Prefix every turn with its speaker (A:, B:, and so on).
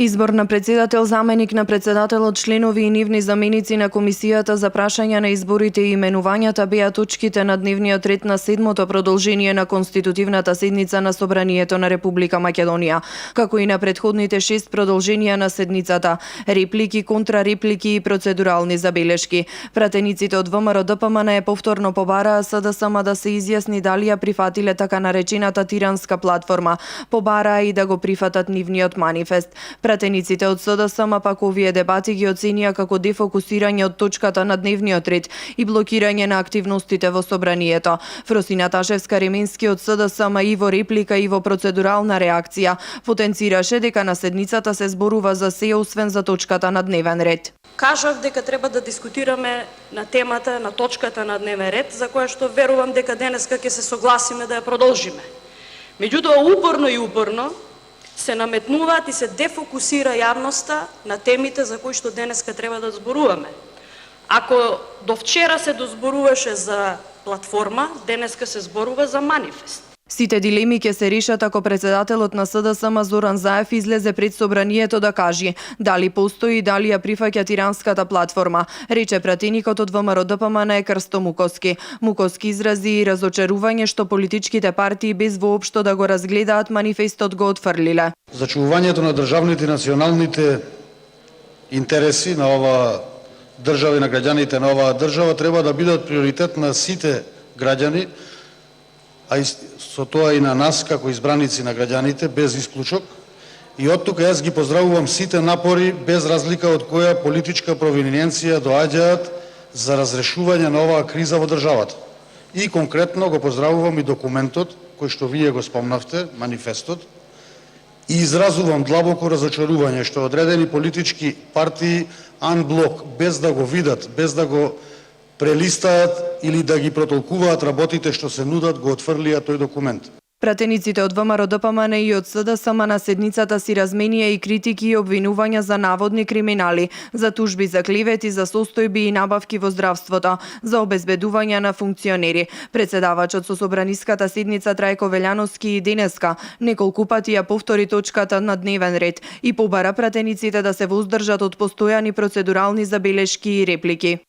A: Избор на председател, заменик на председателот, членови и нивни заменици на Комисијата за прашања на изборите и именувањата беа точките на дневниот ред на седмото продолжение на конститутивната седница на Собранието на Република Македонија, како и на претходните 6 продолженија на седницата, реплики, контрареплики и процедурални забелешки. Пратениците од ВМРО ДПМН повторно побараа СДСМ да се изјасни дали ја прифатиле така наречената тиранска платформа, побараа и да го прифатат нивниот манифест. Пратениците од СДСМ пак овие дебати ги оценија како дефокусирање од точката на дневниот ред и блокирање на активностите во Собранието. Фросина Ташевска-Ременски од СДСМ и во реплика и во процедурална реакција потенцираше дека на седницата се зборува за се освен за точката на дневен ред.
B: Кажав дека треба да дискутираме на темата, на точката на дневен ред, за која што верувам дека денеска ќе се согласиме да ја продолжиме. Меѓутоа, упорно се наметнуваат и се дефокусира јавноста на темите за кои што денеска треба да зборуваме. Ако до вчера се дозборуваше за платформа, денеска се зборува за манифест.
A: Сите дилеми ќе се решат ако председателот на СДСМ Зоран Заев излезе пред Собранието да каже дали постои и дали ја прифаќа тиранската платформа, рече пратеникот од ВМРО ДПМН Крсто Муковски. Муковски изрази и разочарување што политичките партии без воопшто да го разгледаат манифестот го отфрлиле.
C: Зачувувањето на државните и националните интереси на оваа држава и на граѓаните на оваа држава треба да бидат приоритет на сите граѓани, а и со тоа и на нас како избраници на граѓаните без исклучок. И од тука јас ги поздравувам сите напори без разлика од која политичка провиненција доаѓаат за разрешување на оваа криза во државата. И конкретно го поздравувам и документот кој што вие го спомнавте, манифестот, и изразувам длабоко разочарување што одредени политички партии анблок без да го видат, без да го прелистаат или да ги протолкуваат работите што се нудат, го отфрлија тој документ.
A: Пратениците од ВМРО ДПМН и од СДСМ на седницата си разменија и критики и обвинувања за наводни криминали, за тужби за клевети, за состојби и набавки во здравството, за обезбедување на функционери. Председавачот со собраниската седница Трајко Велјановски и денеска неколку пати ја повтори точката на дневен ред и побара пратениците да се воздржат од постојани процедурални забелешки и реплики.